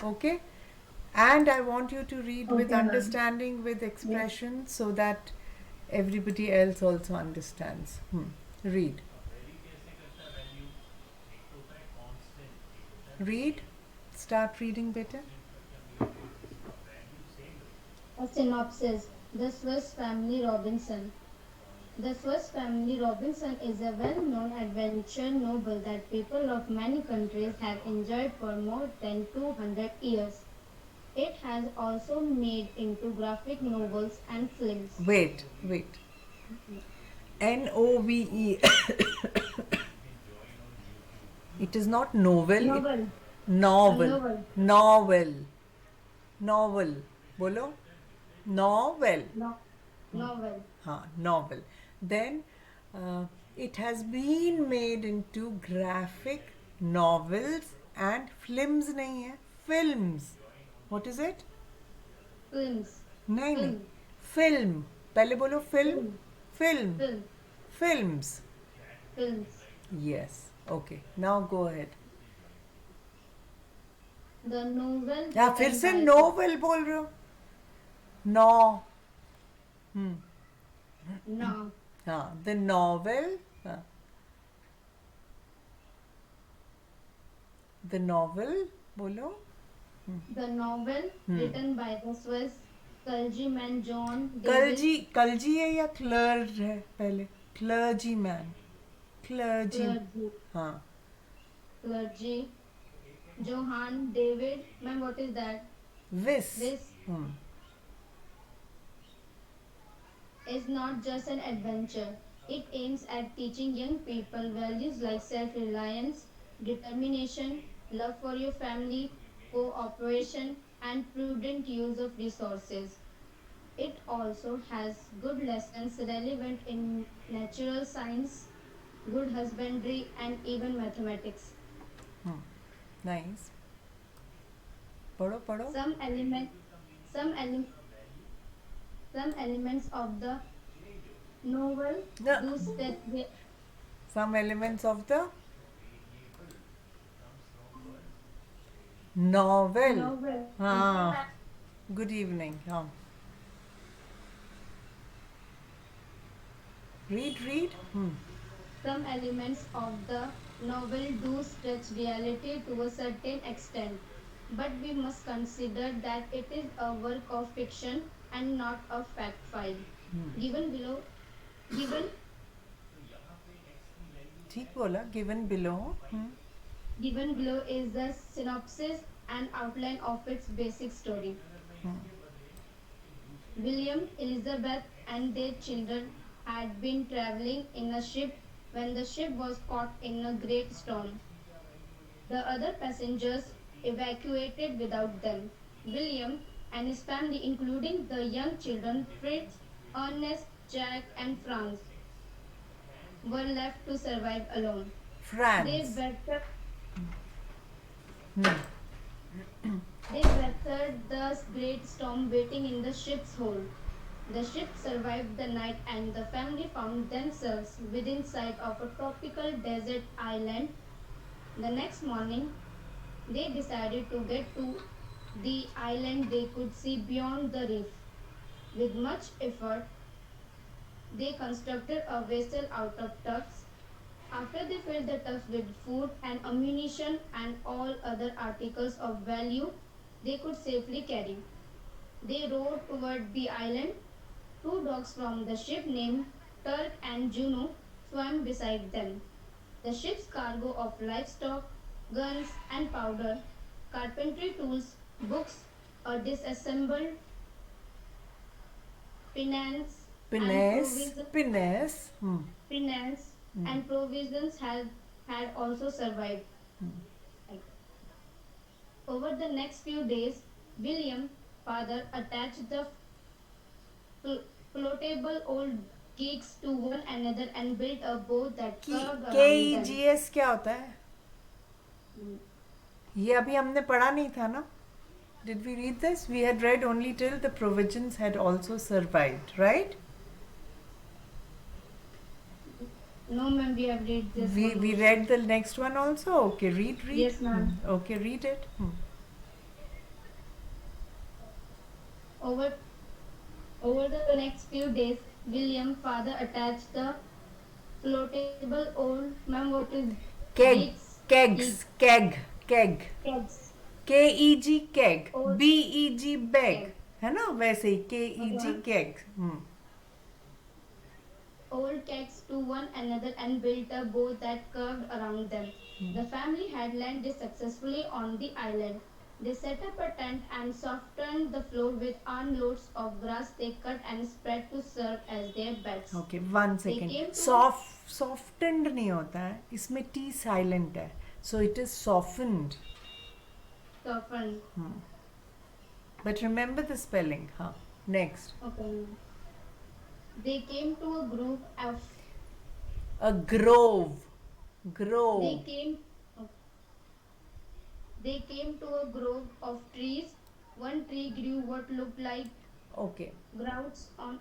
Okay? And I want you to read with Okay, ma'am. understanding, with expression, so that everybody else also understands. Read. Read. Start reading, beta. A synopsis. The Swiss Family Robinson. The Swiss Family Robinson is a well-known adventure novel that people of many countries have enjoyed for more than 200 years. It has also made into graphic novels and films. Wait, wait. Nove. It is not novel. Novel. A Novel. novel. Novel. Novel. Bolo. Novel. No. Novel. Novel. Then it has been made into graphic novels and films नहीं है, films. What is it? Films. नहीं, Film. film. पहले बोलो film. Film. Film. Film. Films. Films. Yes. Okay. Now go ahead. The novel या फिर written से by novel बोल रहे हो? No. No. हाँ, the novel. The novel बोलो. The novel written by the Swiss clergyman John David Kalji है या क्लर्ज है पहले? Clergy man. क्लर्जी. clergy, हाँ. clergy Johann David. Man, what is that? This. This is not just an adventure. It aims at teaching young people values like self-reliance, determination, love for your family, cooperation, and prudent use of resources. It also has good lessons relevant in natural science, good husbandry, and even mathematics. Nice. पढ़ो पढ़ो. Some element, some ele- some elements of the novel No. do stretch the Some elements of the novel. novel. हाँ. Good evening. हाँ. Read. Some elements of the novel do stretch reality to a certain extent, but we must consider that it is a work of fiction and not a fact file. Given below, given ठीक बोला. Given below. given below is the synopsis and outline of its basic story. William, Elizabeth, and their children had been traveling in a ship when the ship was caught in a great storm. The other passengers evacuated without them. William and his family, including the young children Fritz, Ernest, Jack, and Franz, were left to survive alone. They France. weathered, they weathered the great storm waiting in the ship's hold. The ship survived the night and the family found themselves within sight of a tropical desert island. The next morning, they decided to get to the island they could see beyond the reef. With much effort, they constructed a vessel out of tubs. After they filled the tubs with food and ammunition and all other articles of value they could safely carry, they rowed toward the island. Two dogs from the ship named Turk and Juno swam beside them. The ship's cargo of livestock, guns and powder, carpentry tools, books, a disassembled finance and Pinnace. finance and provisions had also survived. Over the next few days, William, father, attached the floatable old gigs to one another and built a boat that curved around them. KEGS क्या होता है? ये अभी हमने पढ़ा नहीं था ना? Did we read this? We had read only till the provisions had also survived, right? No, ma'am, we have read this. We read the next one also. Okay, read. Yes, ma'am. Okay, read it. Over over the next few days, William father attached the floatable old ma'am what is Keg, gigs kegs, keg, kegs KEG keg, old BEG beg, keg. है ना वैसे ही Okay, KEG ma'am. keg. Old kegs to one another and built a bow that curved around them. The family had landed successfully on the island. They set up a tent and softened the floor with armloads of grass they cut and spread to serve as their beds. Okay one They second came to a softened नहीं होता है इसमें T silent है so it is softened softened. But remember the spelling हाँ next Okay. They came to a group of a grove they grove came they came to a grove of trees. One tree grew what looked like okay grouts on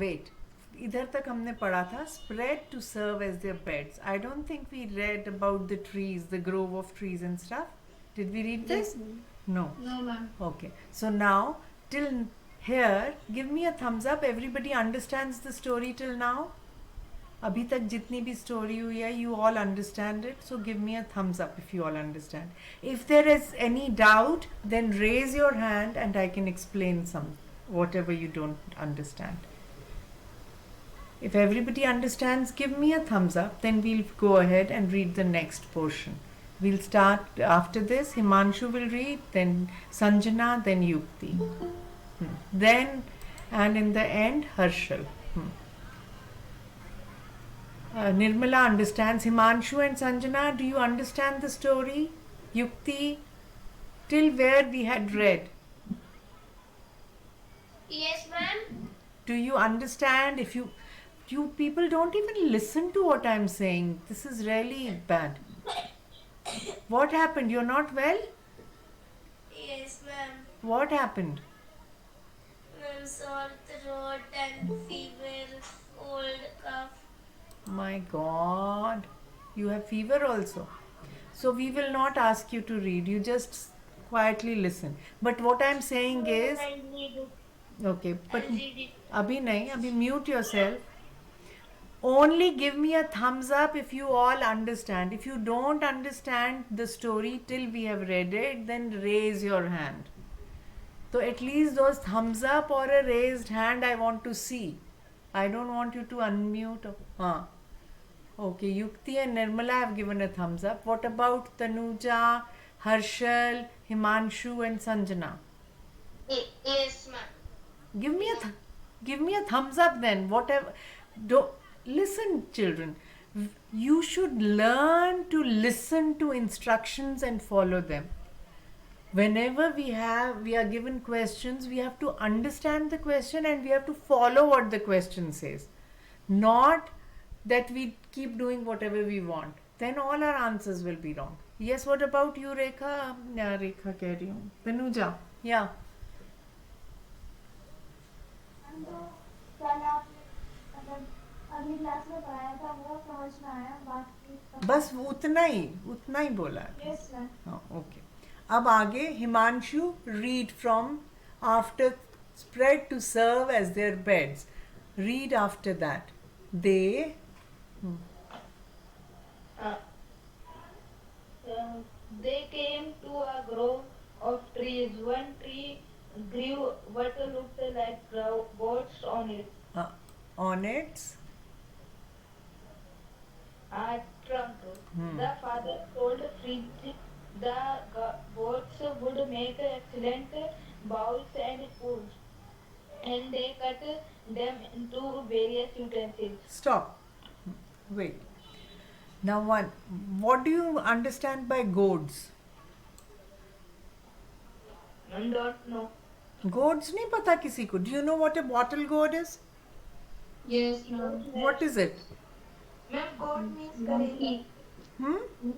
wait इधर तक हमने पढ़ा था spread to serve as their beds. I don't think we read about the trees, the grove of trees and stuff. Did we read this? Yes, ma'am. No. No, ma'am. Okay. So now, till here, give me a thumbs up. Everybody understands the story till now? अभी तक जितनी भी story हुई है you all understand it, so give me a thumbs up if you all understand. If there is any doubt, then raise your hand and I can explain some whatever you don't understand. If everybody understands, give me a thumbs up, then we'll go ahead and read the next portion. We'll start after this. Himanshu will read, then Sanjana, then Yukti. Then, and in the end, Harshal. Nirmala understands. Himanshu and Sanjana, do you understand the story? Yukti, till where we had read? Yes, ma'am. Do you understand? If you people don't even listen to what I'm saying. This is really bad. What happened? You're not well? Yes, ma'am. What happened? Ma'am, sore throat and fever, cold, cough. My God. You have fever also. So we will not ask you to read. You just quietly listen. But what I'm saying is, I need it. okay, but I'll read it. abhi nahi, abhi mute yourself. Only give me a thumbs up if you all understand. If you don't understand the story till we have read it, then raise your hand. So at least those thumbs up or a raised hand I want to see. I don't want you to unmute. Okay, Yukti and Nirmala have given a thumbs up. What about Tanuja, Harshal, Himanshu and Sanjana? Yes, ma'am. Give me a thumbs up then. Whatever. Listen, children. You should learn to listen to instructions and follow them. Whenever we are given questions, we have to understand the question and we have to follow what the question says. Not that we keep doing whatever we want. Then all our answers will be wrong. Yes, what about you, Rekha? Yeah, Rekha कह रही हूँ. Tanuja, yeah. कल आपने मतलब अगली class में पढ़ाया था वो समझ में आया बाकी बस उतना ही बोला है. यस मैम हाँ, okay. अब आगे Himanshu read from after spread to serve as their beds. Read after that. They They came to a grove of trees. One tree grew what looked like goats on it. on its Trunk. The father told Fritz the goats would make excellent bowls and pools, and they cut them into various utensils. stop. Wait. Now what do you understand by gourds? I don't know. Gourds नहीं पता किसी को. Do you know what a bottle gourd is? Yes, ma'am. What is it? Ma'am, goat means Kareela.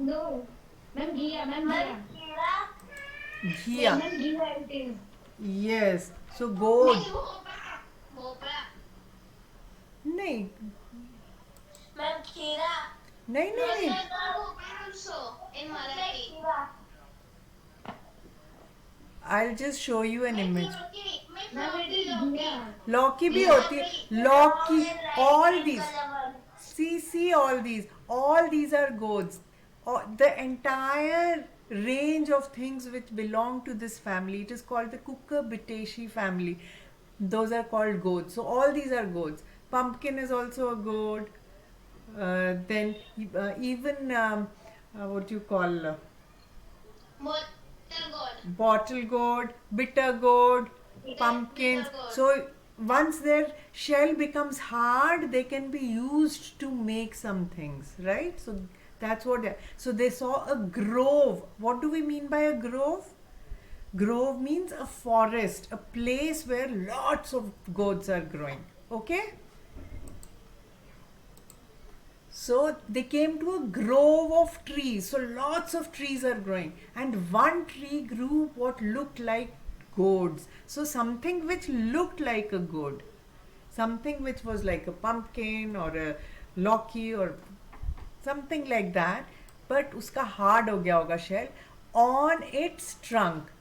No. Ma'am, Gia, ma'am, Gia. Ghia. Ma'am, Gia it is. Yes. So gourd. Bhopra. नहीं Ma'am, Kira. नहीं. Bhopra also in Marathi. I'll just show you an image. मैं Ma'am, it is deer. लौकी भी होती है, लौकी, all these, see all these are goats. The entire range of things which belong to this family, it is called the cucurbitaceae family. Those are called goats. So all these are goats. Pumpkin is also a goat. Then even what do you call Bottle gourd. bottle gourd, bitter gourd, pumpkins. Bitter gourd. So once their shell becomes hard, they can be used to make some things, right? So that's what so they saw a grove. What do we mean by a grove? Grove means a forest, a place where lots of goats are growing. Okay? So they came to a grove of trees. So lots of trees are growing. And one tree grew what looked like gourds. So something which looked like a gourd. Something which was like a pumpkin or a lockie or something like that. But uska hard ho gaya hoga shell. On its trunk,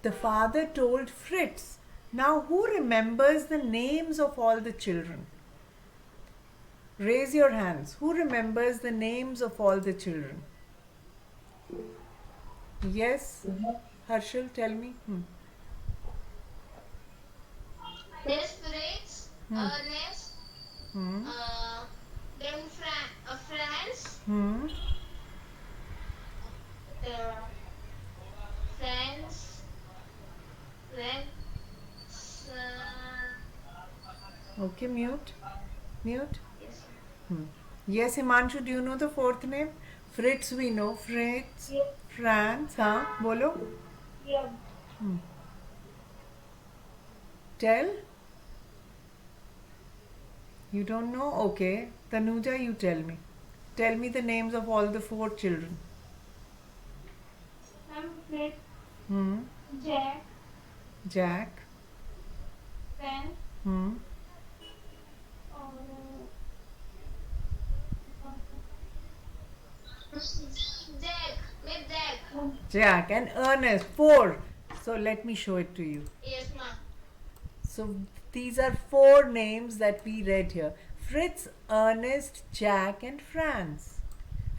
the father told Fritz. Now who remembers the names of all the children? Raise your hands. Who remembers the names of all the children? Yes? Harshal, tell me. There's Fritz, Ernest, Hmm. then France, Hmm. France, then Okay, mute. Mute. yes. Yes, Himanshu, do you know the fourth name? Fritz, we know. Fritz, Yes. France, हाँ, बोलो. Yeah. Tell. You don't know? Okay. Tanuja, you tell me. Tell me the names of all the 4 children. Ma'am, Fritz, Hmm. Jack, Jack. Ben, Hmm. और Jack. Jack and Ernest. 4. So let me show it to you. Yes, ma'am. So these are 4 names that we read here. Fritz, Ernest, Jack and Franz.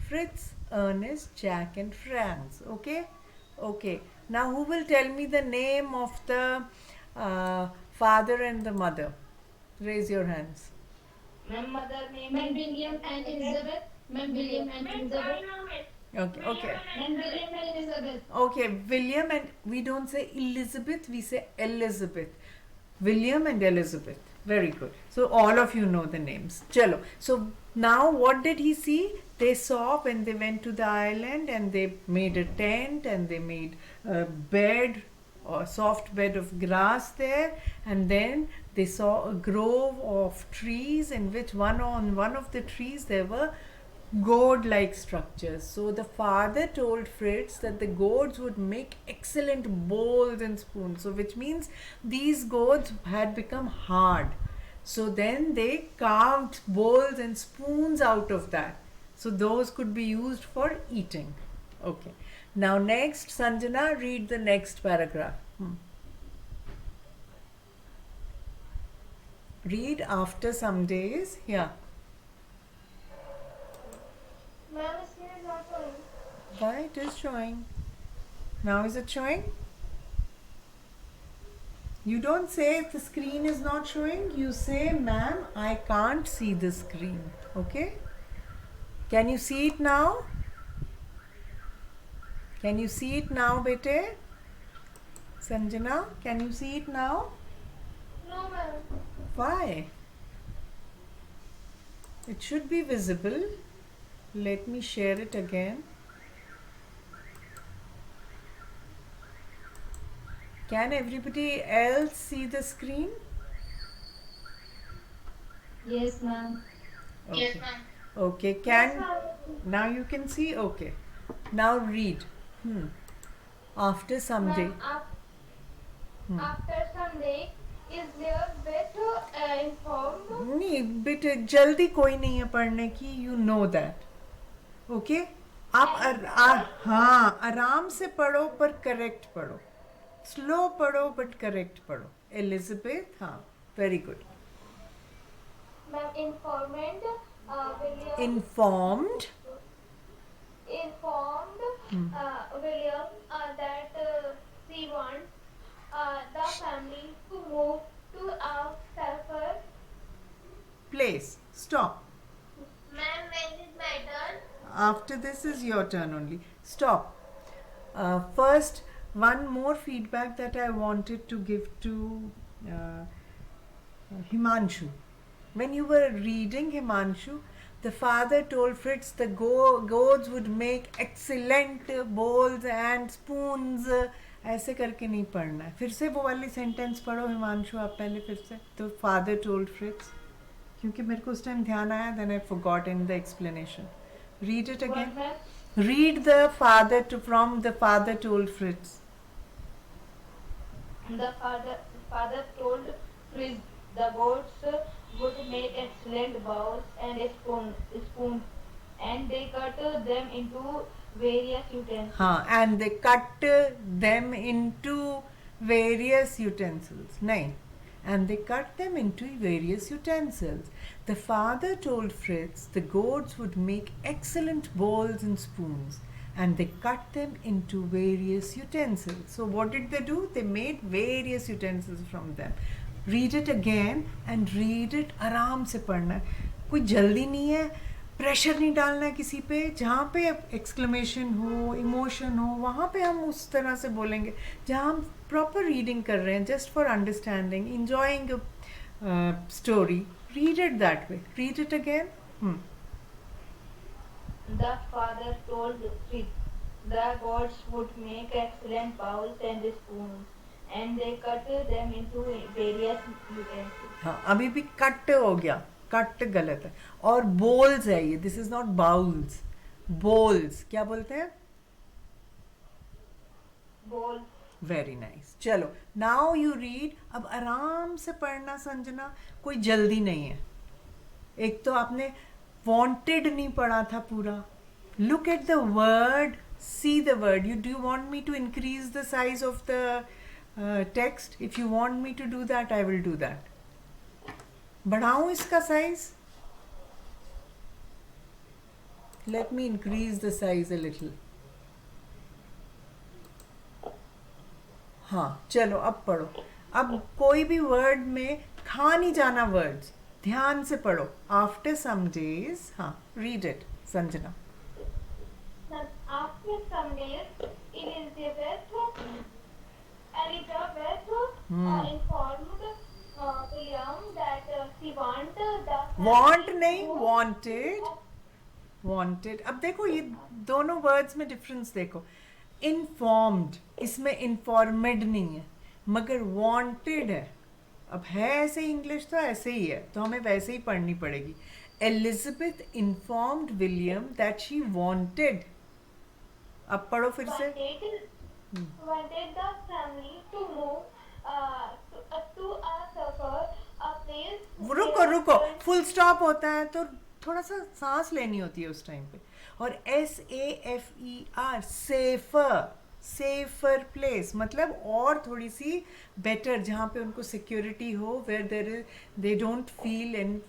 Fritz, Ernest, Jack and Franz. Okay? Okay. Now who will tell me the name of the father and the mother? Raise your hands. My mother name Ma'am, is William and Elizabeth. Ma'am, William and Elizabeth. Okay, okay. Ma'am, William and Elizabeth. Okay, William and we don't say Elizabeth, we say Elizabeth. William and Elizabeth. Very good. So all of you know the names. Chalo. So now what did he see? They saw when they went to the island and they made a tent and they made a bed or soft bed of grass there, and then they saw a grove of trees in which on one of the trees there were gourd-like structures. So the father told Fritz that the gourds would make excellent bowls and spoons. So which means these gourds had become hard. So then they carved bowls and spoons out of that. So those could be used for eating. Okay. Now next, Sanjana, read the next paragraph. Read after some days. Yeah. Ma'am, screen is not showing. Why it is showing? Now is it showing? You don't say the screen is not showing. You say, ma'am, I can't see the screen. Okay? Can you see it now? Can you see it now, bete? Sanjana, can you see it now? No, ma'am. Why? It should be visible. Let me share it again. Can everybody else see the screen? Yes, ma'am. Yes, ma'am. Okay, now you can see? Okay. Now read. After some day. Ma'am, after some day, is there way to inform? नहीं बेटे जल्दी कोई नहीं है पढ़ने की. You know that. Okay? आप हाँ आराम से पढ़ो पर करेक्ट पढ़ो. स्लो पढ़ो बट करेक्ट पढ़ो. एलिजाबेथ, हाँ, very good. Ma'am, William Informed. informed William that she wants the family to move to a safer Place. Stop. Ma'am, when is my turn? After this is your turn only. Stop. First, one more feedback that I wanted to give to Himanshu. When you were reading Himanshu, the father told Fritz the goats would make excellent bowls and spoons. ऐसे करके नहीं पढ़ना है. फिर से वो वाली sentence पढ़ो हिमांशु आप पहले फिर से. तो फादर टोल्ड फ्रिट्स, क्योंकि मेरे को उस टाइम ध्यान आया, then I forgot in the explanation. Read it again. Read the from the father told Fritz. The father told Fritz the goats would make excellent bowls and spoons, and they cut them into various utensils. हाँ, and they cut them into various utensils. नहीं. And they cut them into various utensils. The father told Fritz the goats would make excellent bowls and spoons, and they cut them into various utensils. So what did they do? They made various utensils from them. Read it again and read it आराम से पढ़ना है. कोई जल्दी नहीं है, pressure नहीं डालना है किसी पे. जहाँ पे एक्सक्लेमेशन हो, इमोशन हो, वहाँ पे हम उस तरह से बोलेंगे. जहाँ हम प्रॉपर रीडिंग कर रहे हैं, just for understanding, enjoying story, read it that way. Read it again. The father told Fritz the goats would make excellent bowls and spoons, and they cut them into various utensils. हाँ, अभी भी cut हो गया. Cut गलत है. और bowls है ये. This is not bowls. Bowls क्या बोलते हैं? Bowl. Very nice. चलो, नाउ यू रीड. अब आराम से पढ़ना संजना, कोई जल्दी नहीं है. एक तो आपने वांटेड नहीं पढ़ा था पूरा. Look at the word, see the word. You do want me to increase the size of the text? If you want me to do that, I will do that. बढ़ाऊं इसका size? Let me increase the size a little. हाँ, चलो अब पढ़ो. अब कोई भी word में खा नहीं जाना वर्ड्स. ध्यान से पढ़ो. After some days. हाँ, read it Sanjana. after some days Elizabeth informed William that she wanted the Want नहीं, wanted. Wanted. अब देखो ये दोनों वर्ड्स में डिफरेंस देखो. Informed, इसमें informed नहीं है, मगर wanted है. अब है ऐसे इंग्लिश तो ऐसे ही है, तो हमें वैसे ही पढ़नी पड़ेगी. Elizabeth informed William that she wanted. अब पढ़ो फिर से. wanted the family to move to a safer place. रुको, फुल स्टॉप होता है तो थोड़ा सा सांस लेनी होती है उस टाइम पे. और SAFER, सेफर प्लेस, मतलब और थोड़ी सी बेटर, जहाँ पे उनको सिक्योरिटी हो, where they don't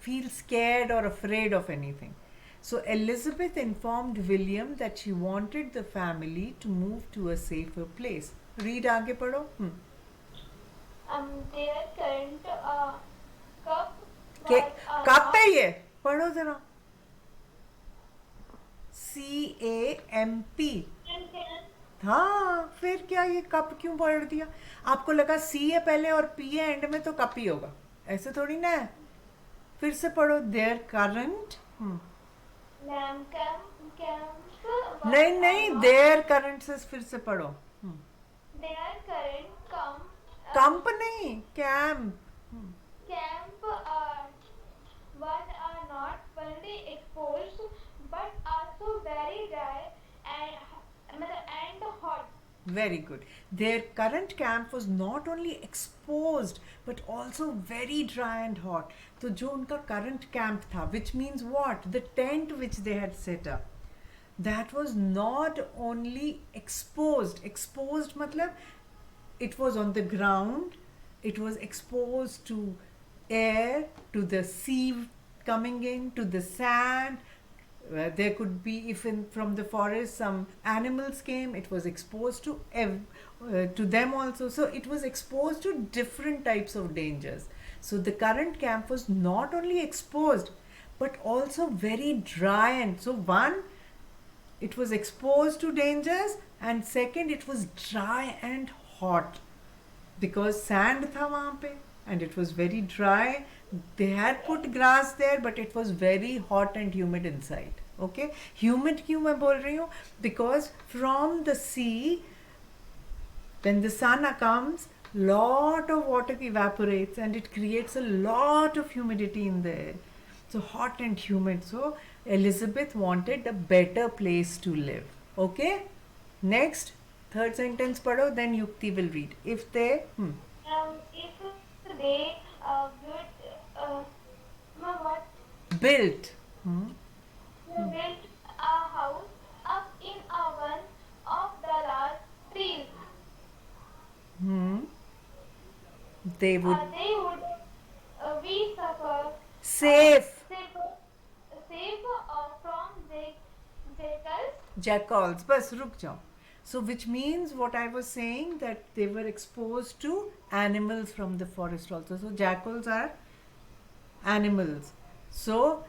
feel scared or afraid of anything. So Elizabeth informed William that she wanted the family to move to a safer place. Read आगे पढ़ो. Their current cup कप है ये, पढ़ो जरा. CAMP. हाँ, फिर क्या ये कप क्यों पढ़ दिया? आपको लगा C है पहले और P है एंड में तो कप ही होगा, ऐसे थोड़ी ना है. फिर से पढ़ो. Their current. नहीं, देयर करंट से फिर से पढ़ो. their current कंप नहीं, camp. camp was not only exposed but also very dry and hot. Very good. Their current camp was not only exposed but also very dry and hot. तो जो उनका current camp था, which means what? The tent which they had set up, that was not only exposed. Exposed मतलब it was on the ground, it was exposed to air, to the sea coming in, to the sand. There could be, if from the forest some animals came, it was exposed to them also. So it was exposed to different types of dangers. So the current camp was not only exposed but also very dry, and so one, it was exposed to dangers, and second, it was dry and hot because sand tha wahan pe and it was very dry. They had put grass there, but it was very hot and humid inside. Okay, humid क्यों मैं बोल रही हूँ? Because from the sea, when the sun comes, lot of water evaporates and it creates a lot of humidity in the air. So hot and humid. So Elizabeth wanted a better place to live. Okay? Next, third sentence padho, then Yukti will read. If they If they what? built Built a house up in one of the large trees, they would they would be safe safe from jackals. jackals. Bas ruk jao. So which means what I was saying, that they were exposed to animals from the forest also. So jackals are animals. So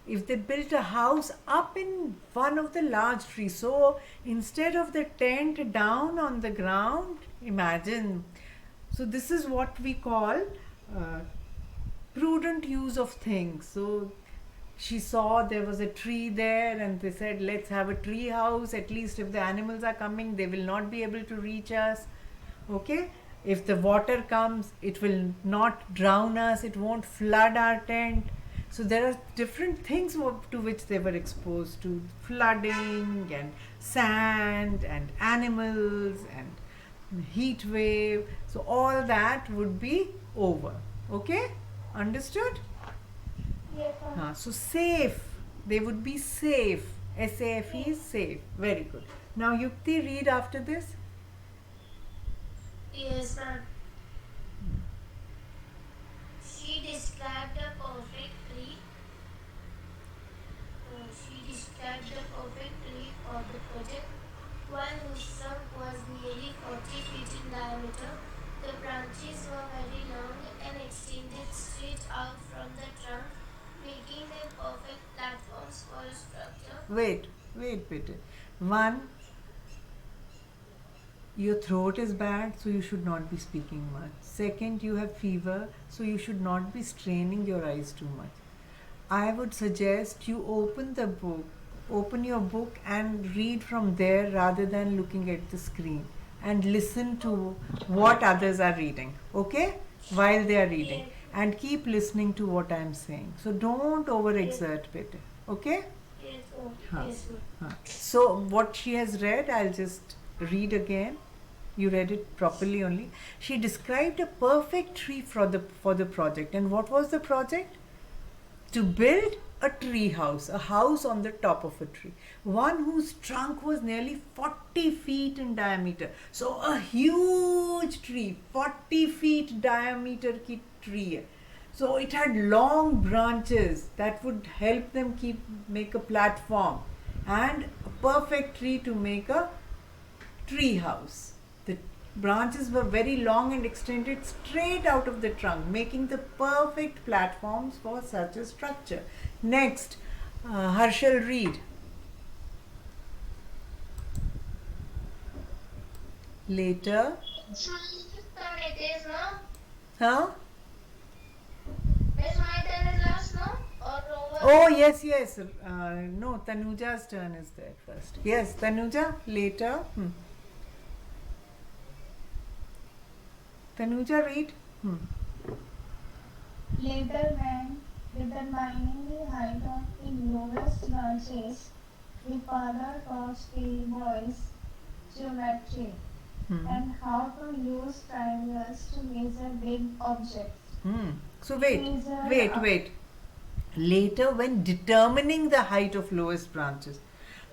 if they built a house up in one of the large trees, so instead of the tent down on the ground, imagine. So this is what we call prudent use of things. So she saw there was a tree there and they said, let's have a tree house. At least if the animals are coming, they will not be able to reach us. Okay? If the water comes, it will not drown us. It won't flood our tent. So there are different things to which they were exposed to. Flooding and sand and animals and heat wave. So all that would be over. Okay? Understood? Yes, sir. So safe. They would be safe. SAFE is safe. Very good. Now Yukti, read after this. Yes, ma'am. She described a perfect tree. She described the perfect tree for the project, one whose trunk was nearly 40 feet in diameter. The branches were very long and extended straight out from the trunk, making them perfect platforms for a structure. Wait, Peter. One, your throat is bad, so you should not be speaking much. Second, you have fever, so you should not be straining your eyes too much. I would suggest you open your book and read from there rather than looking at the screen, and listen to what others are reading, okay? While they are reading. And keep listening to what I am saying. So don't overexert, Peter, okay? Yes, Huh. yes, ma'am. So what she has read, I'll just read again. You read it properly only. She described a perfect tree for the project. And what was the project? To build a tree house, a house on the top of a tree. One whose trunk was nearly 40 feet in diameter. So a huge tree, 40 feet diameter ki tree. So it had long branches that would help them make a platform, and a perfect tree to make a tree house. The branches were very long and extended straight out of the trunk, making the perfect platforms for such a structure. Next, Harshal, read. Later. It is, no? Huh? Is my turn is last, no? Or over? Oh, yes. No, Tanuja's turn is there first. Yes, Tanuja, later. Tanuja, read. Later, when determining the height of the lowest branches, the father taught the boys geometry and how to use triangles to measure big objects. So wait. Later, when determining the height of lowest branches,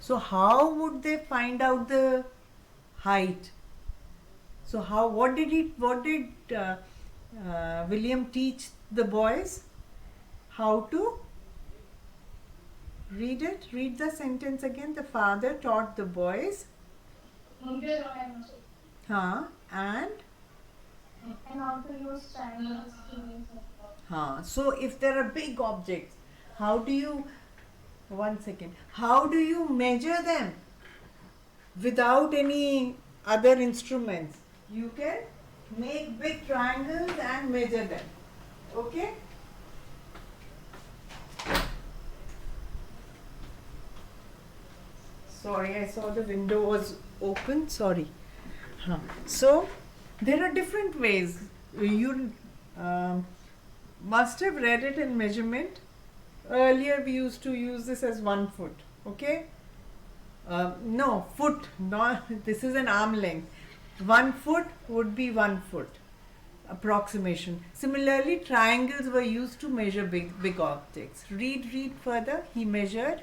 so how would they find out the height? So what did William teach the boys? How to read it? Read the sentence again. The father taught the boys. And And how to use triangles to make it. so if there are big objects, how do you, one second, how do you measure them without any other instruments? You can make big triangles and measure them. Okay? Sorry, I saw the window was open. Sorry. So there are different ways. You must have read it in measurement. Earlier we used to use this as 1 foot. Okay? No, foot. Not, this is an arm length. 1 foot would be 1 foot approximation. Similarly, triangles were used to measure big objects. Read further. He measured.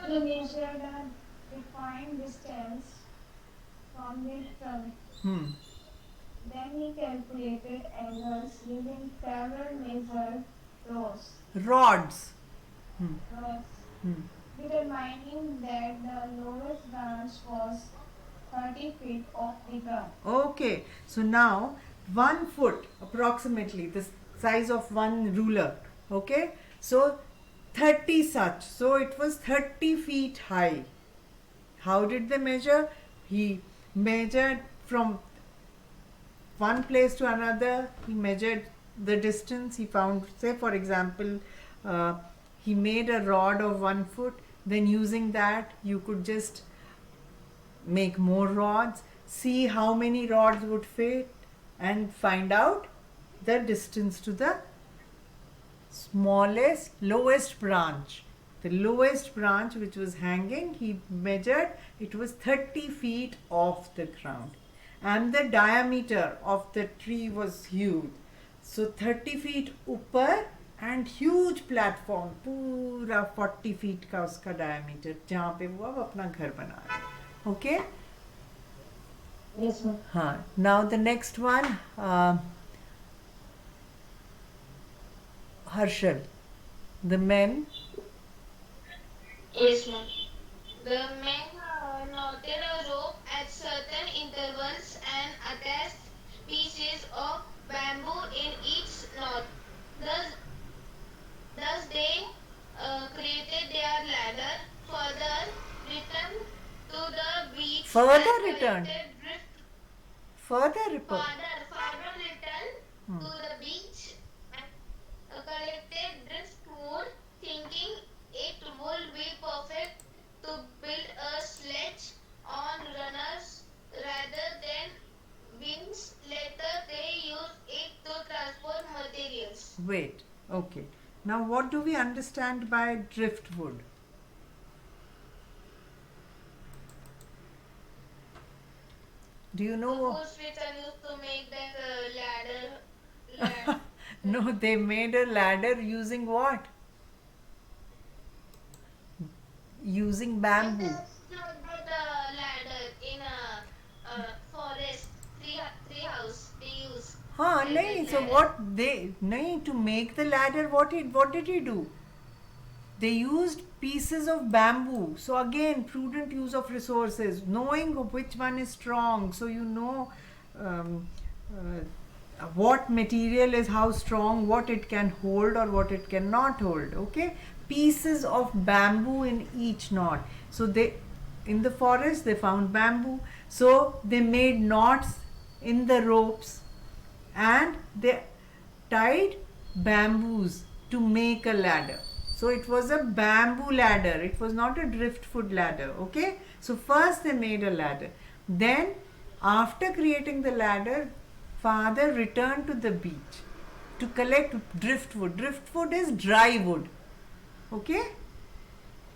He measured a defined distance from the trunk. Then he calculated angles using several measured rods. Rods. Determining that the lowest branch was 30 feet off the ground. Okay, so now 1 foot approximately the size of one ruler. Okay, so 30 such. So it was 30 feet high. How did they measure? He measured from one place to another. He measured the distance. He found, say for example, he made a rod of 1 foot. Then using that you could just make more rods, see how many rods would fit, and find out the distance to the lowest branch. The lowest branch which was hanging, he measured, it was 30 feet off the ground. And the diameter of the tree was huge. So 30 feet ऊपर and huge platform, पूरा 40 feet का उसका diameter, जहाँ पे वो अब अपना घर बना रहे हैं. Okay? Yes, ma'am. Now the next one, Harshal. The men. Yes, ma'am. The men knotted a rope at certain intervals and attached pieces of bamboo in each knot. Thus they created their ladder. Further returned to the beach. Further returned To the beach and collected driftwood, thinking it would be perfect to build a sledge on runners rather than wings. Later they used it to transport materials. Wait, okay. Now what do we understand by driftwood? Do you know? Woods which are used to make that ladder. No, they made a ladder using what? Using bamboo. The ladder in a forest, tree house they use. Nahin, so to make the ladder, what did he do? They used pieces of bamboo. So again, prudent use of resources, knowing which one is strong. So you know what material is how strong, what it can hold or what it cannot hold. Okay, pieces of bamboo in each knot. So in the forest they found bamboo. So they made knots in the ropes and they tied bamboos to make a ladder. So it was a bamboo ladder. It was not a driftwood ladder. Okay. So first they made a ladder. Then after creating the ladder, father returned to the beach to collect driftwood. Driftwood is dry wood. Okay.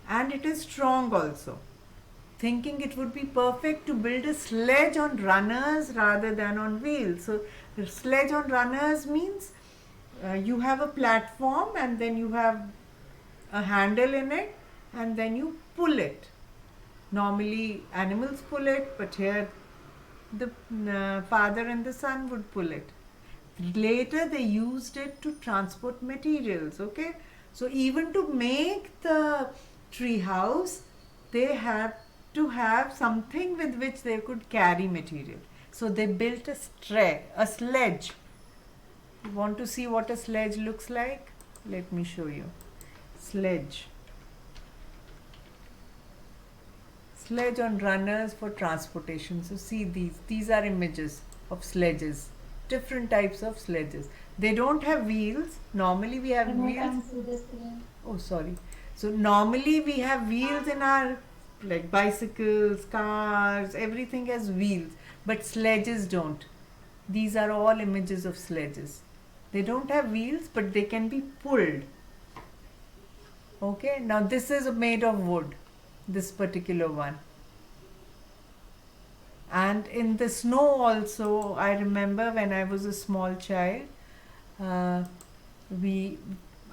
And it is strong also. Thinking it would be perfect to build a sledge on runners rather than on wheels. So the sledge on runners means you have a platform and then you have a handle in it and then you pull it. Normally animals pull it, but here the father and the son would pull it. Later they used it to transport materials. Okay, so even to make the tree house, they had to have something with which they could carry material. So they built a sledge. You want to see what a sledge looks like? Let me show you. Sledge. Sledge on runners for transportation. So see these are images of sledges, different types of sledges. They don't have wheels. Normally we have Can I wheels. come to the screen? Oh, sorry. So normally we have wheels in our, like, bicycles, cars, everything has wheels, but sledges don't. These are all images of sledges. They don't have wheels, but they can be pulled. Okay, now this is made of wood, this particular one. And in the snow also, I remember when I was a small child, uh,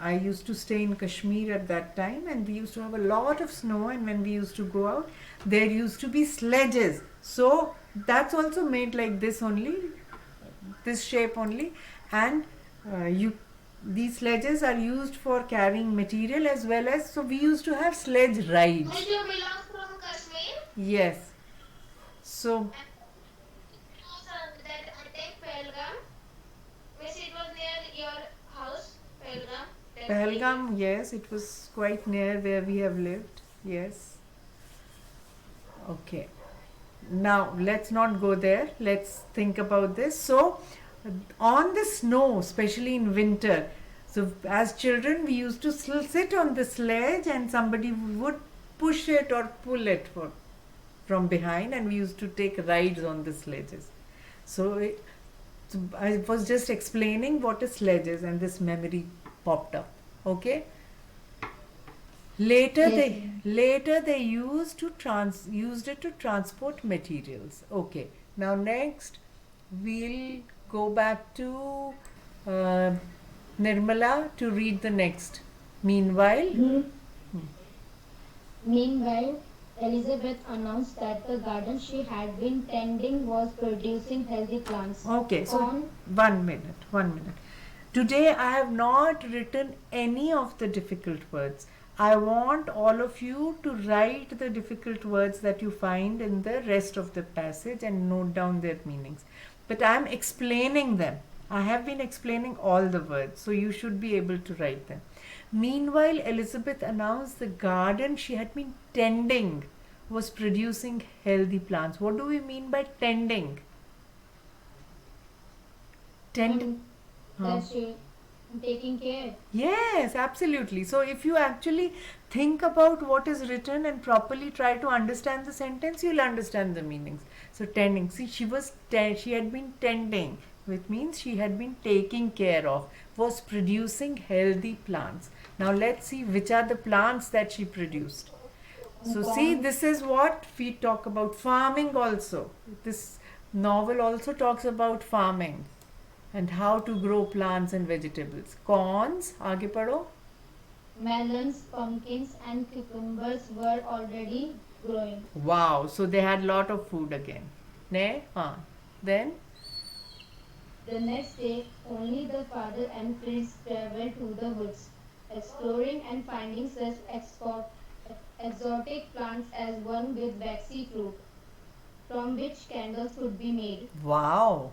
I used to stay in Kashmir at that time, and we used to have a lot of snow, and when we used to go out, there used to be sledges. So that's also made like this only, this shape only, and these sledges are used for carrying material as well as, so we used to have sledge rides. Did you belong from Kashmir? Yes. So That I think Pelgam. Miss, it was near your house, Pelgam. Pahalgam, yes, it was quite near where we have lived. Yes. Okay. Now let's not go there. Let's think about this. So, on the snow, especially in winter, so as children we used to sit on the sledge, and somebody would push it or pull it from behind, and we used to take rides on the sledges. So I was just explaining what a sledge is, and this memory popped up. Okay. Later they used it to transport materials. Okay. Now next we'll go back to Nirmala to read the next. Meanwhile, Meanwhile, Elizabeth announced that the garden she had been tending was producing healthy plants. okay, so one minute. Today I have not written any of the difficult words. I want all of you to write the difficult words that you find in the rest of the passage and note down their meanings. But I am explaining them. I have been explaining all the words, so you should be able to write them. Meanwhile, Elizabeth announced the garden she had been tending was producing healthy plants. What do we mean by tending? That she taking care. Yes, absolutely. So if you actually think about what is written and properly try to understand the sentence, you'll understand the meanings. So tending. See, she had been tending, which means she had been taking care of, was producing healthy plants. Now let's see which are the plants that she produced. So see, this is what we talk about. Farming also. This novel also talks about farming and how to grow plants and vegetables. Corns, आगे पढ़ो. Melons, pumpkins, and cucumbers were already growing. Wow, so they had lot of food again. Ne? Then? The next day, only the father and Fritz traveled to the woods, exploring and finding such exotic plants as one with waxy fruit, from which candles could be made. Wow.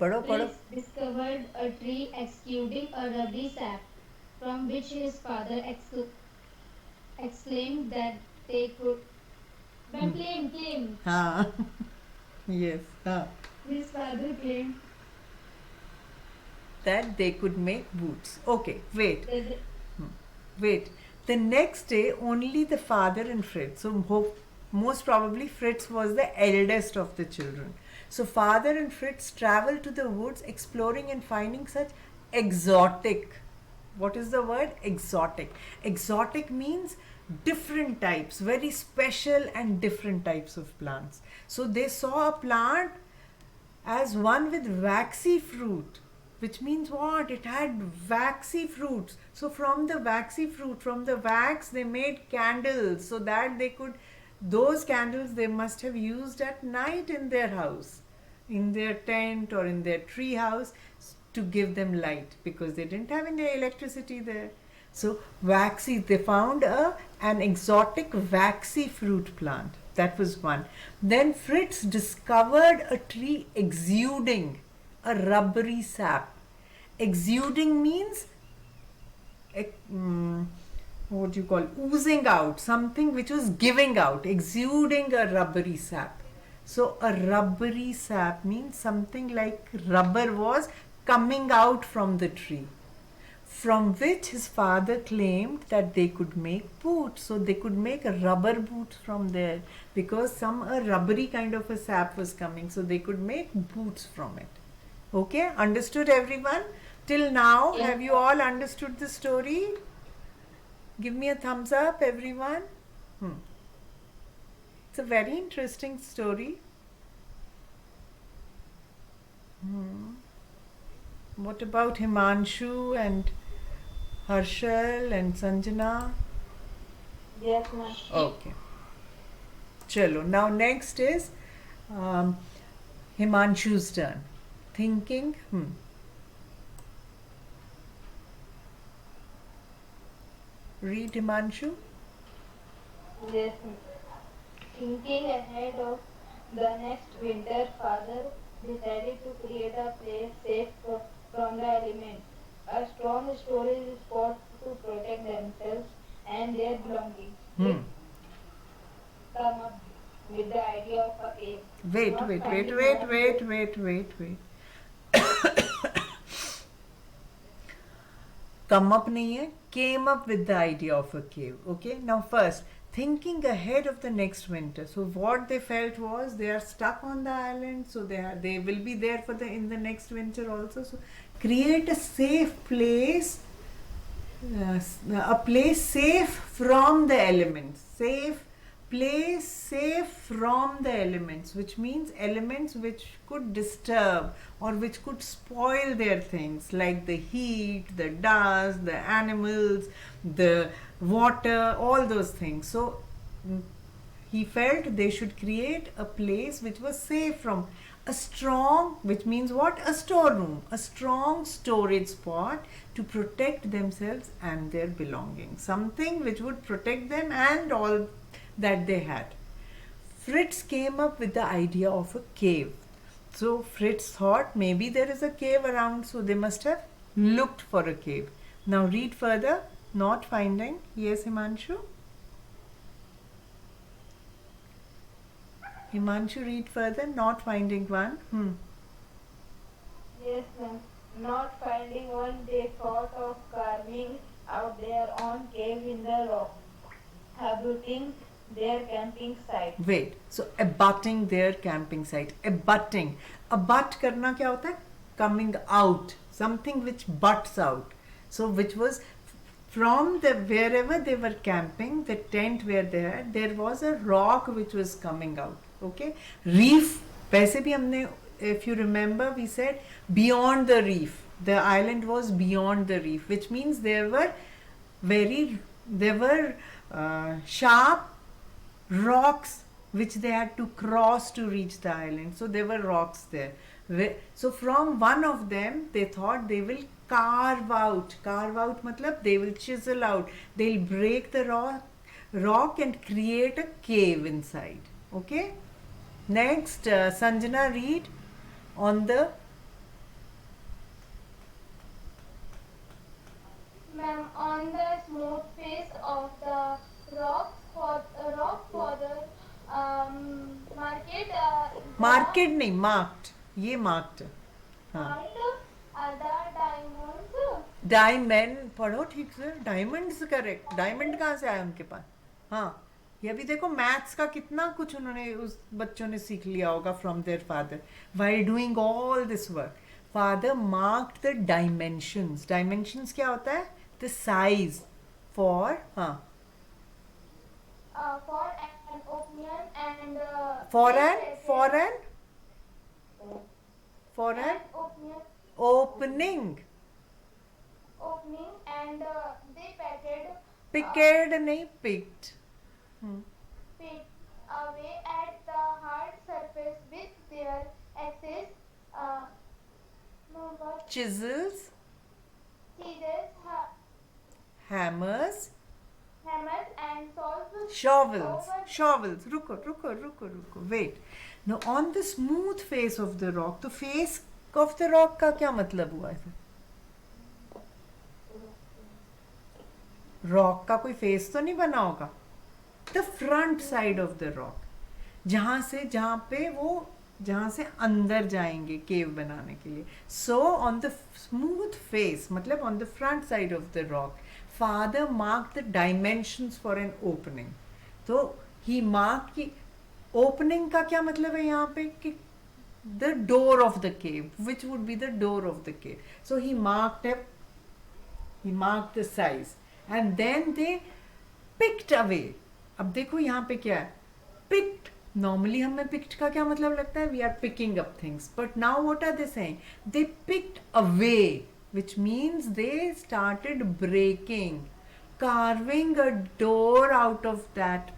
पढ़ो. Fritz discovered a tree exuding a rubbery sap, from which his father exclaimed that they could. Claim. Yes. His father claimed That they could make boots. Okay, wait. that The next day, only the father and Fritz. So most probably Fritz was the eldest of the children. So father and Fritz traveled to the woods, exploring and finding such exotic. What is the word? Exotic. Exotic means different types, very special and different types of plants. So they saw a plant as one with waxy fruit, which means what? It had waxy fruits. So from the waxy fruit, from the wax, they made candles so that they could those candles they must have used at night in their house, in their tent or in their tree house, to give them light, because they didn't have any electricity there. So waxy, they found an exotic waxy fruit plant. That was one. Then Fritz discovered a tree exuding a rubbery sap. Exuding means what do you call, oozing out, something which was giving out, exuding a rubbery sap. So a rubbery sap means something like rubber was coming out from the tree, from which his father claimed that they could make boots. So they could make a rubber boot from there, because a rubbery kind of a sap was coming, so they could make boots from it. Okay, understood everyone? Till now, Yes. have you all understood the story? Give me a thumbs up, everyone. It's a very interesting story. What about Himanshu and Harshal and Sanjana? Yes, ma'am. Okay. Chalo. Now next is Himanshu's turn. Thinking. Read, Himanshu. Yes, ma'am. Thinking ahead of the next winter, father decided to create a place safe from the elements, a strong storage spot to protect themselves and their belongings. He come up with the idea of a cave. Wait. Not finding one Come up nahi hai, came up with the idea of a cave. Okay, now first, thinking ahead of the next winter. So what they felt was they are stuck on the island, so they will be there in the next winter also. So create a safe place, a place safe from the elements. Safe from the elements, which means elements which could disturb or which could spoil their things, like the heat, the dust, the animals, the water, all those things. So he felt they should create a place which was safe from a strong, which means what? A storeroom, a strong storage spot to protect themselves and their belongings. Something which would protect them and all that they had. Fritz came up with the idea of a cave. So Fritz thought maybe there is a cave around, so they must have looked for a cave. Now read further. Not finding. Yes, Himanshu? Himanshu, read further. Not finding one. Yes, ma'am. Not finding one, they thought of carving out their own cave in the rock, abutting their camping site. Wait. So abutting their camping site. Abutting. Abut karna kya hota hai? Coming out. Something which butts out. So which was from wherever they were camping, the tent where they had, there was a rock which was coming out. Okay. Reef. वैसे भी हमने, if you remember, we said beyond the reef. The island was beyond the reef, which means there were sharp rocks which they had to cross to reach the island. So there were rocks there. So from one of them, they thought they will carve out. Carve out matlab they will chisel out. They'll break the rock and create a cave inside. Okay. Next, Sanjana, read on the. Ma'am, on the smooth face of the rock for the market. Market नहीं, marked. ये marked. हाँ. The diamonds. Diamond पढ़ो ठीक से. Diamonds correct. Diamond कहाँ से आया उनके पास? हाँ, ये भी देखो मैथ्स का कितना कुछ उन्होंने उस बच्चों ने सीख लिया होगा from their father while doing all this work. Father marked the dimensions. Dimensions क्या होता है? The size for For an opening and for an opening. opening and they packed Picked नहीं picked. picked their axes, uh, no, what? Chisels, Scissors, hammers, hammers, and saws shovels. over. Shovels. रुको. Wait. Now on the smooth face of the rock, तो face of the rock का क्या मतलब हुआ है? Rock का कोई face तो नहीं बना होगा. The front side of the rock. जहाँ से अंदर जाएंगे केव बनाने के लिए. So on the smooth face, मतलब on the front side of the rock, father marked the dimensions for an opening. तो he marked कि opening का क्या मतलब है यहाँ पे कि the door of the cave, which would be the door of the cave. So he marked the size, and then they picked away. अब देखो यहाँ पे क्या है, picked. Normally हमें picked का क्या मतलब लगता है, we are picking up things, but now what are they saying? They picked away, which means they started breaking, carving a door out of that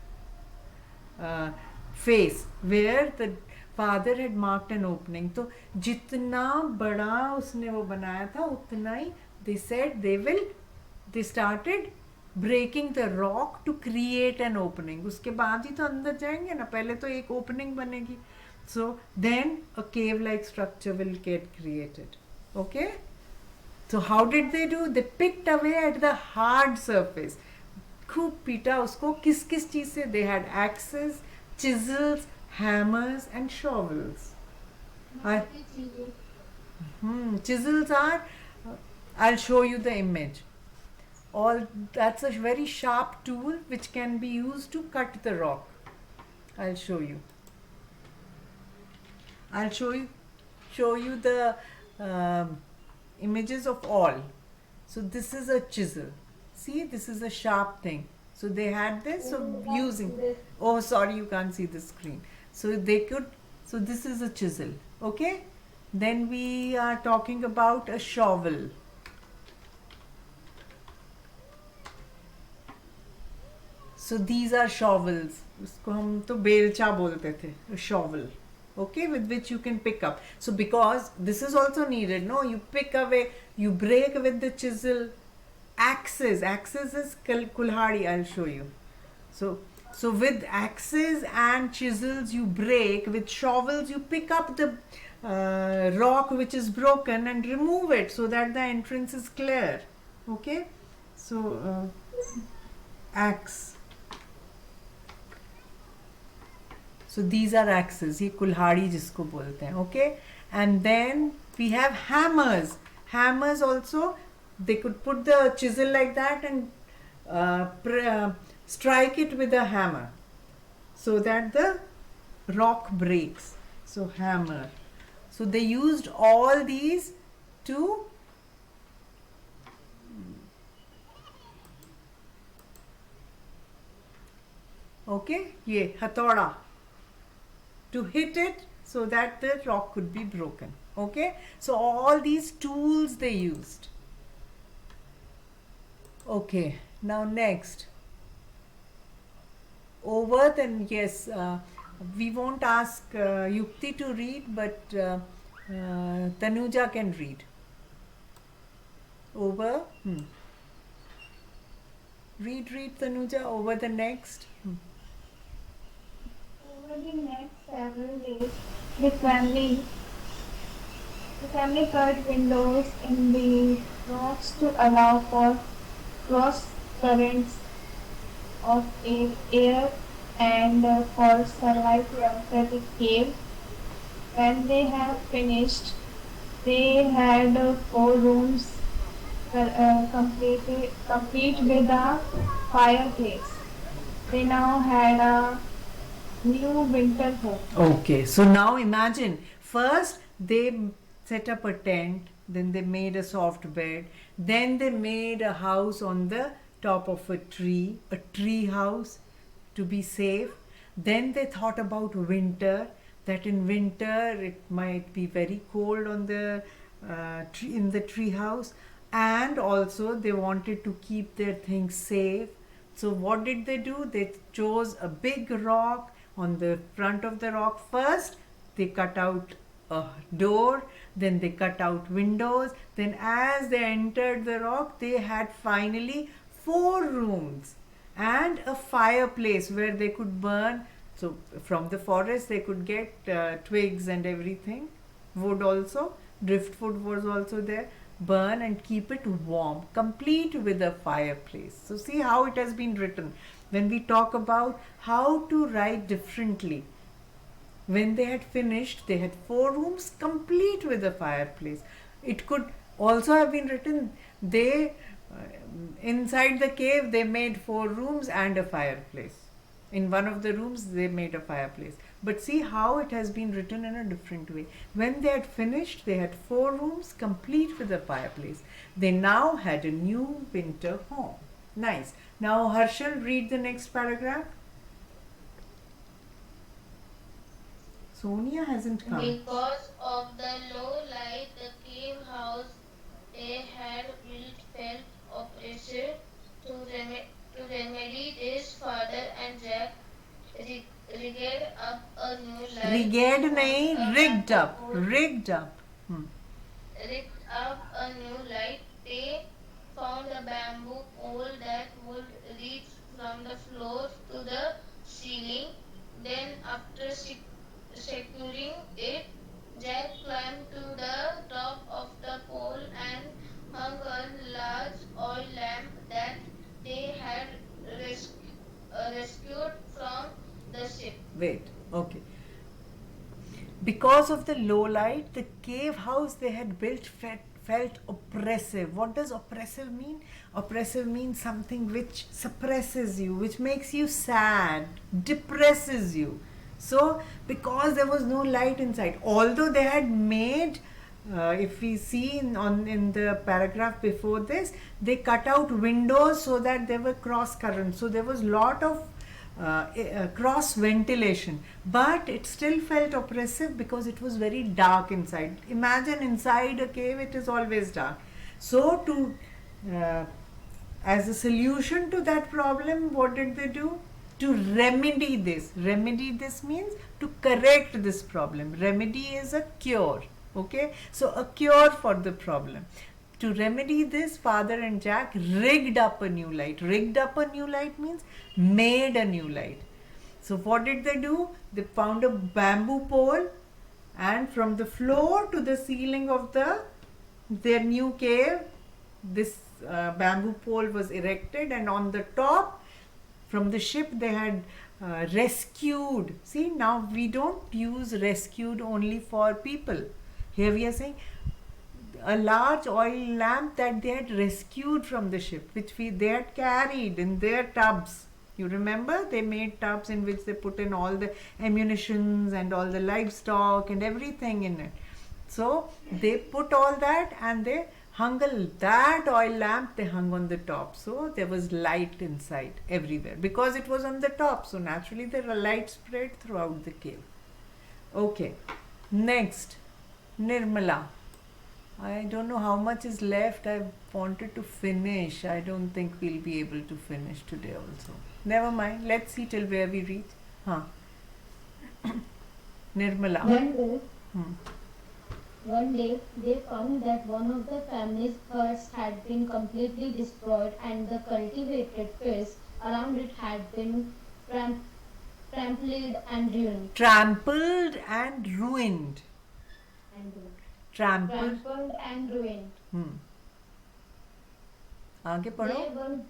face where the father had marked an opening. तो जितना बड़ा उसने वो बनाया था उतना ही they said they started breaking the rock to create an opening. उसके बाद ही तो अंदर जाएंगे ना, पहले तो एक opening बनेगी. So then a cave like structure will get created. Okay? So how did they do? They picked away at the hard surface. खूब पीटा उसको. किस किस चीज से? They had axes, chisels, hammers and shovels. Chisels are, I'll show you the image. That's a very sharp tool which can be used to cut the rock. I'll show you. I'll show you the images of all. So this is a chisel. See, this is a sharp thing. So they had this. So using. Oh, sorry, you can't see the screen. So they could. So this is a chisel. Okay. Then we are talking about a shovel. So these are shovels. उसको हम तो बेलचा बोलते थे. A shovel. Okay, with which you can pick up. So because this is also needed, no? You pick away, you break with the chisel. Axes is kulhadi. I'll show you. So with axes and chisels you break. With shovels you pick up the rock which is broken and remove it so that the entrance is clear. Okay. So axe. So these are axes. ये कुल्हाड़ी जिसको बोलते हैं. Okay. And then we have hammers. Hammers also, they could put the chisel like that and strike it with a hammer so that the rock breaks. So hammer. So they used all these to okay, ये हथौड़ा, to hit it so that the rock could be broken. Okay, so all these tools they used. Okay, now next. Over then, yes, we won't ask Yukti to read, but Tanuja can read. Over. Read Tanuja. Over the next. Over the next several days, the family cut windows in the rocks to allow for cross currents of air and for sunlight to enter the cave. When they have finished, they had 4 rooms complete with a fireplace. They now had a new winter home. Okay, so now imagine, first they set up a tent, then they made a soft bed, then they made a house on the top of a tree house to be safe. Then they thought about winter, that in winter it might be very cold on the in the tree house, and also they wanted to keep their things safe. So what did they do? They chose a big rock. On the front of the rock, first they cut out a door, then they cut out windows. Then as they entered the rock, they had finally 4 rooms and a fireplace where they could burn. So from the forest they could get twigs and everything, wood also, driftwood was also there, burn and keep it warm, complete with a fireplace. So see how it has been written. When we talk about how to write differently, when they had finished, they had 4 rooms complete with a fireplace. It could also have been written, they inside the cave they made 4 rooms and a fireplace. In one of the rooms they made a fireplace. But see how it has been written in a different way. When they had finished, they had 4 rooms complete with a fireplace. They now had a new winter home. Nice. Now Harshal, read the next paragraph. Sonia hasn't come. Because of the low light, the cave house they had built felt oppressive. To remedy this, father and Jack rigged up a new light. Rigged nahi, rigged up. Rigged up. Rigged up a new light. They found a bamboo pole that would reach from the floor to the ceiling. Then, after securing it, Jack climbed to the top of the pole and hung a large oil lamp that they had rescued from the ship. Wait, okay. Because of the low light, the cave house they had built felt oppressive. What does oppressive mean? Oppressive means something which suppresses you, which makes you sad, depresses you. So, because there was no light inside, although they had made, if we see in the paragraph before this, they cut out windows so that there were cross currents. So there was lot of cross ventilation, but it still felt oppressive because it was very dark inside. Imagine inside a cave it is always dark. So as a solution to that problem, what did they do? To remedy this means to correct this problem. Remedy is a cure. Okay, so a cure for the problem. To remedy this, father and Jack rigged up a new light. Rigged up a new light means made a new light. So what did they do? They found a bamboo pole, and from the floor to the ceiling of their new cave, this bamboo pole was erected, and on the top from the ship they had rescued. See, now we don't use rescued only for people. Here we are saying a large oil lamp that they had rescued from the ship, which they had carried in their tubs. You remember, they made tubs in which they put in all the ammunitions and all the livestock and everything in it. So they put all that and they hung that oil lamp, they hung on the top. So there was light inside everywhere because it was on the top. So naturally the light spread throughout the cave. Okay, next, Nirmala. I don't know how much is left. I wanted to finish. I don't think we'll be able to finish today also. Never mind. Let's see till where we reach. Nirmala. One day, they found that one of the family's huts had been completely destroyed and the cultivated fields around it had been trampled and ruined. Trampled and ruined. Trampled and ruined. आगे पढ़ो.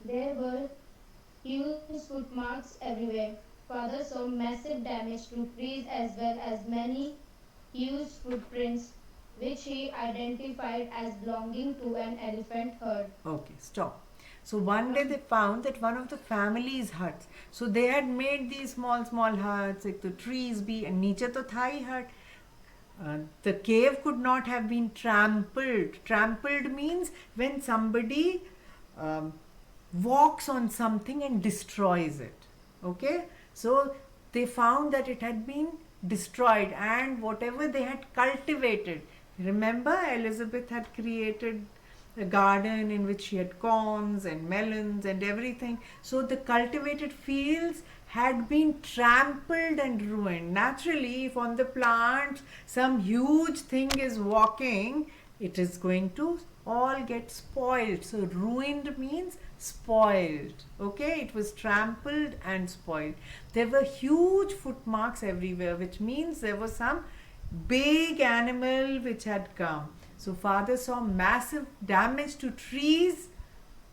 There were huge footmarks everywhere. Father saw massive damage to trees as well as many huge footprints which he identified as belonging to an elephant herd. Okay, stop. So one day they found that one of the family's huts. So they had made these small huts, like the trees be, and नीचे तो था ही hut. The cave could not have been trampled. Trampled means when somebody walks on something and destroys it. Okay, so they found that it had been destroyed, and whatever they had cultivated. Remember, Elizabeth had created a garden in which she had corns and melons and everything. So the cultivated fields had been trampled and ruined. Naturally, if on the plants some huge thing is walking, it is going to all get spoiled. So ruined means spoiled. Okay, it was trampled and spoiled. There were huge footmarks everywhere, which means there was some big animal which had come. So father saw massive damage to trees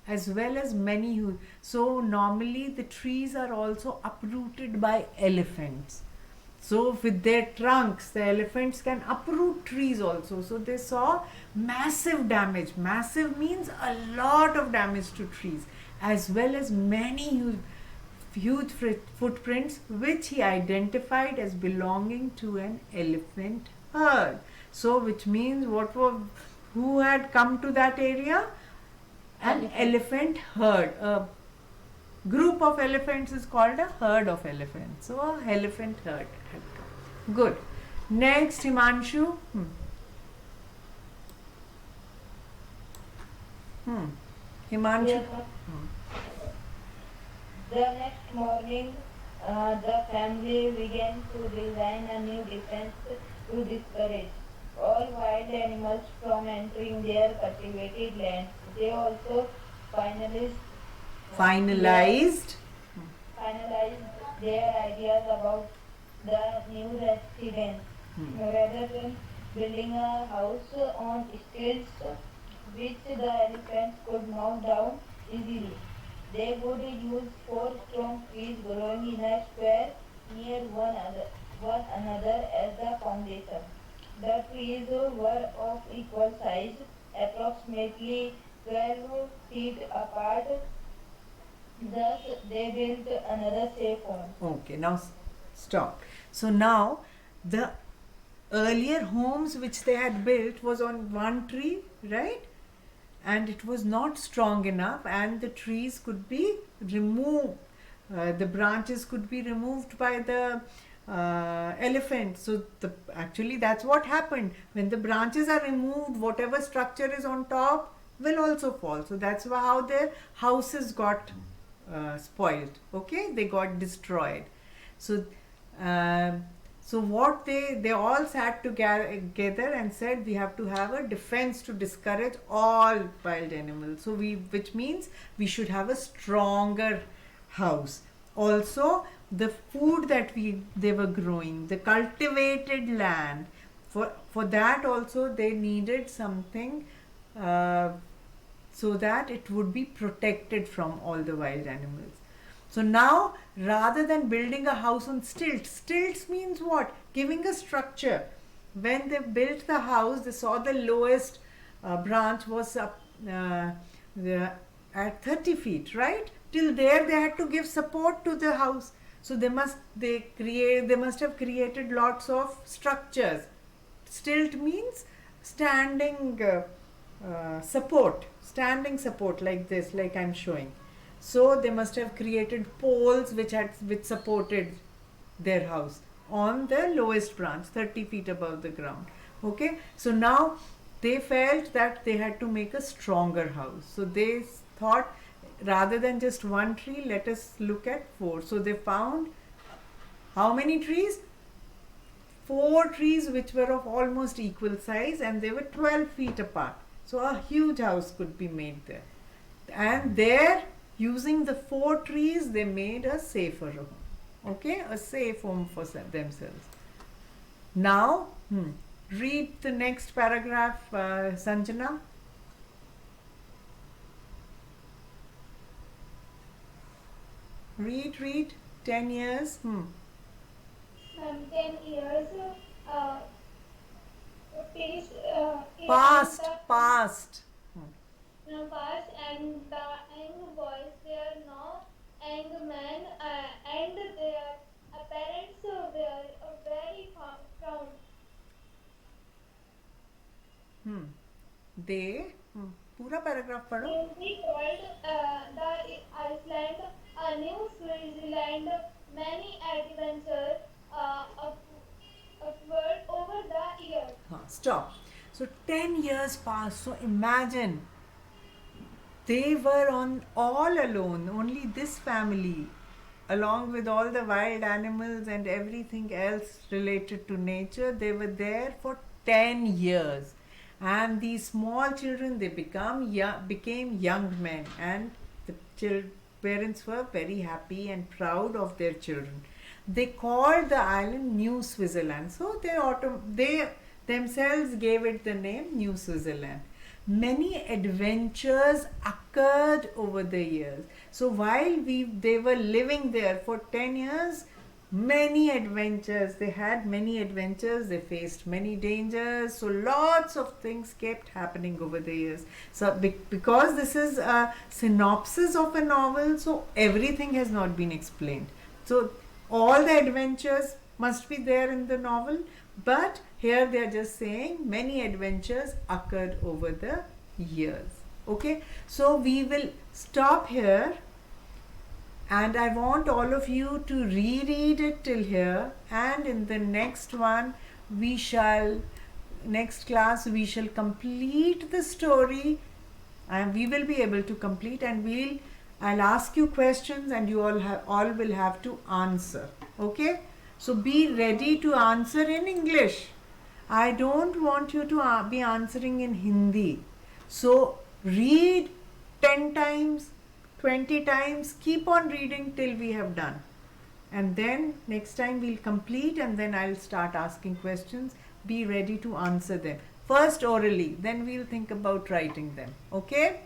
as well as many huge. So normally the trees are also uprooted by elephants. So with their trunks, the elephants can uproot trees also. So they saw massive damage. Massive means a lot of damage to trees, as well as many huge footprints, which he identified as belonging to an elephant herd. So which means who had come to that area? An elephant herd. A group of elephants is called a herd of elephants. So a elephant herd had come. Good. Next, Himanshu. Himanshu. Yes, sir. The next morning, the family began to design a new defense to discourage all wild animals from entering their cultivated lands. They also finalized Finalized. their ideas about the new residence. Rather than building a house on stilts which the elephants could knock down easily, they would use 4 strong trees growing in a square near one another as the foundation. The trees were of equal size, approximately 12 feet apart. Thus, they built another safe home. Okay, now stop. So now the earlier homes which they had built was on one tree, right? And it was not strong enough, and the trees could be removed. The branches could be removed by the elephant. So actually that's what happened. When the branches are removed, whatever structure is on top will also fall. So that's how their houses got spoiled. Okay, they got destroyed. So what they all sat together and said, we have to have a defense to discourage all wild animals. So which means we should have a stronger house. Also, the food that they were growing, the cultivated land, for that also they needed something so that it would be protected from all the wild animals. So now, rather than building a house on stilts means what? Giving a structure. When they built the house, they saw the lowest branch was up at 30 feet, right? Till there, they had to give support to the house. So they must have created lots of structures. Stilt means standing support like this, like I'm showing. So they must have created poles which supported their house on the lowest branch, 30 feet above the ground. Okay, so now they felt that they had to make a stronger house. So they thought, rather than just one tree, let us look at 4. So they found how many trees? 4 trees which were of almost equal size, and they were 12 feet apart. So a huge house could be made there. And there, using the 4 trees, they made a safer home. Okay, a safe home for themselves. Now, read the next paragraph, Sanjana. Read. 10 years. 10 years. Peace. Past. Past, and the young boys were now young men, and their parents were very proud. They पूरा paragraph पढ़ो. He called the Iceland a new Switzerland. Many adventures upward over the years. Stop. So 10 years passed. So imagine, they were all alone, only this family along with all the wild animals and everything else related to nature. They were there for 10 years. And these small children, they became young men, and the parents were very happy and proud of their children. They called the island New Switzerland. So they themselves gave it the name New Switzerland. Many adventures occurred over the years. So while they were living there for 10 years, many adventures, they had many adventures, they faced many dangers, so lots of things kept happening over the years. So because this is a synopsis of a novel, so everything has not been explained. So all the adventures must be there in the novel, but here they are just saying many adventures occurred over the years. Okay, so we will stop here, and I want all of you to reread it till here, and in the next one next class we shall complete the story, and we will be able to complete, and I'll ask you questions and you all will have to answer. Okay, so be ready to answer in English. I don't want you to be answering in Hindi. So read 10 times, 20 times, keep on reading till we have done. And then next time we'll complete, and then I'll start asking questions. Be ready to answer them. First orally, then we'll think about writing them. Okay?